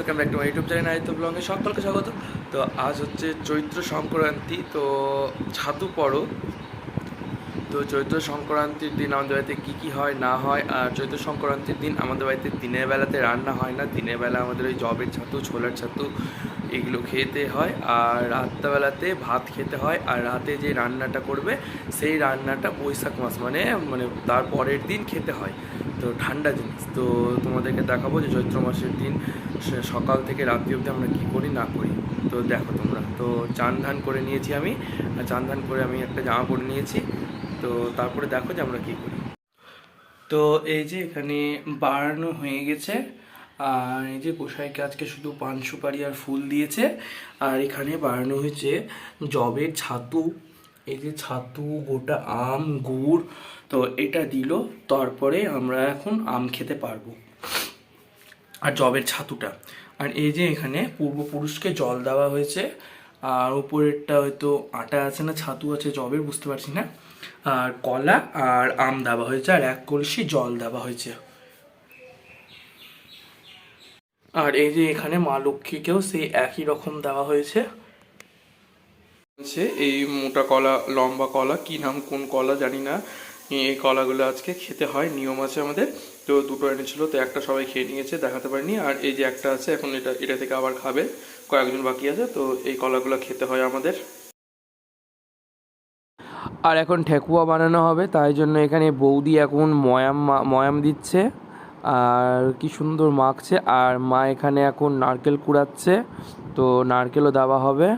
Welcome back to my YouTube channel Aditya ব্লগে সকলকে স্বাগত। তো আজ হচ্ছে চৈত্র সংক্রান্তি, তো ছাতু পড়ো। তো চৈত্র সংক্রান্তির দিন আমাদের বাড়িতে কী হয় না হয়, আর চৈত্র সংক্রান্তির দিন আমাদের বাড়িতে দিনের বেলাতে রান্না হয় না। দিনের বেলা আমাদের ওই জবের ছাতু, ছোলার ছাতু এগুলো খেতে হয়, আর রাত্রেবেলাতে ভাত খেতে হয়। আর রাতে যে রান্নাটা করবে সেই রান্নাটা বৈশাখ মাস মানে মানে তার পরের দিন খেতে হয়। তো ঠান্ডা জিনিস, তো তোমাদেরকে দেখাবো যে চৈত্র মাসের দিন সকাল থেকে রাত্রি অবধি আমরা কী করি না করি। তো দেখো তোমরা, তো চান ধান করে নিয়েছি আমি, চান ধান করে আমি একটা জামা পরে নিয়েছি। তো তারপরে দেখো যে আমরা কী করি। তো এই যে এখানে বাড়ানো হয়ে গেছে, আর এই যে গোসাইকে আজকে শুধু পান সুপারি আর ফুল দিয়েছে। আর এখানে বাড়ানো হয়েছে জবের ছাতু, এই যে ছাতু, গোটা আম, গুড়। তো এটা দিল, তারপরে আমরা এখন আম খেতে পারবো, আর জবের ছাতুটা। আর এই যে এখানে পূর্বপুরুষকে জল দেওয়া হয়েছে, আর উপরেরটা হয়তো আটা আছে না ছাতু আছে জবের, বুঝতে পারছি না। আর কলা আর আম দেওয়া হয়েছে, আর এক কলসি জল দেওয়া হয়েছে। আর এই যে এখানে মা লক্ষ্মীকেও সেই একই রকম দেওয়া হয়েছে। এই মোটা কলা, লম্বা কলা, কি নাম কোন কলা জানি না, এই কলাগুলো আজকে খেতে হয়, নিয়ম আছে আমাদের। তো দুটো এনেছিল, তো একটা সবাই খেয়ে নিয়েছে, দেখাতে পারিনি। আর এই যে একটা আছে, এখন এটা থেকে আবার খাবে, কয়েকজন বাকি আছে। তো এই কলাগুলো খেতে হয় আমাদের। আর এখন ঠেকুয়া বানানো হবে, তাই জন্য এখানে বৌদি এখন ময়াম দিচ্ছে, আর কি সুন্দর মাখছে। আর মা এখানে এখন নারকেল কুড়াচ্ছে, তো নারকেলও দেওয়া হবে।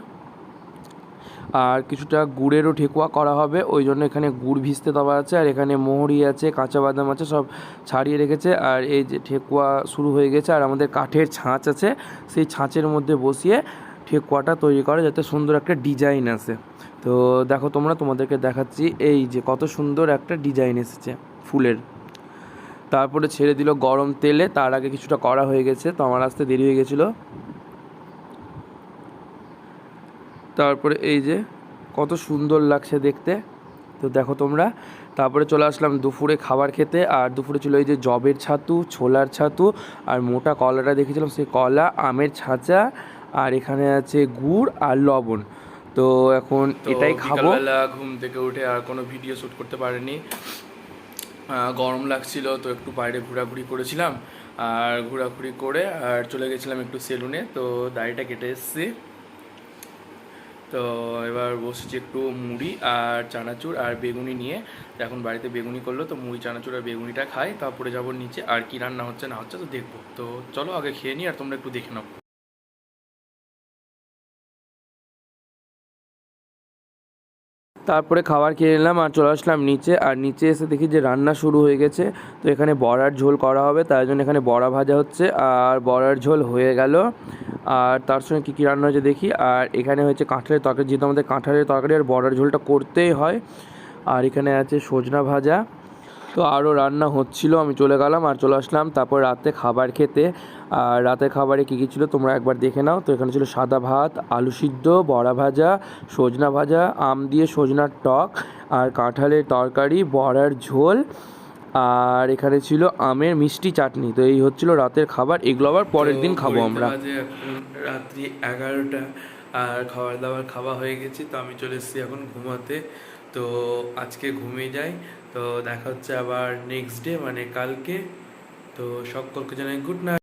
আর কিছুটা গুড়েরও ঠেকুয়া করা হবে, ওই জন্য এখানে গুড় ভিজতে দেওয়া আছে। আর এখানে মোহরি আছে, কাঁচা বাদাম আছে, সব ছাড়িয়ে রেখেছে। আর এই যে ঠেকুয়া শুরু হয়ে গেছে, আর আমাদের কাঠের ছাঁচ আছে, সেই ছাঁচের মধ্যে বসিয়ে ঠেকুয়াটা তৈরি করে যাতে সুন্দর একটা ডিজাইন আসে। তো দেখো তোমরা, তোমাদেরকে দেখাচ্ছি এই যে কত সুন্দর একটা ডিজাইন এসেছে ফুলের। তারপরে ছেড়ে দিল গরম তেলে, তার আগে কিছুটা করা হয়ে গেছে, তো আমার আসতে দেরি হয়ে গেছিলো। তারপরে এই যে কত সুন্দর লাগছে দেখতে, তো দেখো তোমরা। তারপরে চলে আসলাম দুপুরে খাবার খেতে, আর দুপুরে ছিল এই যে জবের ছাতু, ছোলার ছাতু, আর মোটা কলাটা দেখেছিলাম সেই কলা, আমের ছাঁচা, আর এখানে আছে গুড় আর লবণ। তো এখন এটাই খাবো। বিকালবেলা ঘুম থেকে উঠে আর কোনো ভিডিও শ্যুট করতে পারিনি, গরম লাগছিল, তো একটু বাইরে ঘোরাঘুরি করেছিলাম। আর ঘোরাঘুরি করে আর চলে গেছিলাম একটু সেলুনে, তো দাড়িটা কেটে এসেছি। তো এবার বসেছি একটু মুড়ি আর চানাচুর আর বেগুনি নিয়ে। তো এখন বাড়িতে বেগুনি করলো, তো মুড়ি চানাচুর আর বেগুনিটা খাই, তারপরে যাবো নিচে। আর কি রান্না হচ্ছে না হচ্ছে তো দেখবো। তো চলো আগে খেয়ে নিই, আর তোমরা একটু দেখে নাও। তারপরে খাবার খেয়ে নিলাম আর চলে আসলাম নিচে। আর নিচে এসে দেখি যে রান্না শুরু হয়ে গেছে। তো এখানে বড়ার ঝোল করা হবে, তাই জন্য এখানে বড়া ভাজা হচ্ছে, আর বড়ার ঝোল হয়ে গেল। আর তার সঙ্গে কী কী রান্না হয়েছে দেখি। আর এখানে হয়েছে কাঁঠালের তরকারি, যেহেতু আমাদের কাঁঠালের তরকারি আর বড়ার ঝোলটা করতেই হয়। আর এখানে আছে সজনা ভাজা। তো আরও রান্না হচ্ছিল, আমি চলে গেলাম আর চলে আসলাম তারপর রাতে খাবার খেতে। আর রাতের খাবারে কী কী ছিল তোমরা একবার দেখে নাও। তো এখানে ছিল সাদা ভাত, আলু সিদ্ধ, বড়া ভাজা, সজনা ভাজা, আম দিয়ে সজনার টক, আর কাঁঠালের তরকারি, বড়ার ঝোল, আর এখানে ছিল আমের মিষ্টি চাটনি। তো এই হচ্ছিল রাতের খাবার, এগুলো আবার পরের দিন খাবো আমরা। এখন রাত্রি 11টা, আর খাবার দাবার খাওয়া হয়ে গেছে, তো আমি চলে এসেছি এখন ঘুমাতে। তো আজকে ঘুমিয়ে যাই, তো দেখা হচ্ছে আবার নেক্সট ডে মানে কালকে। তো সকলকে জানাই গুড নাইট।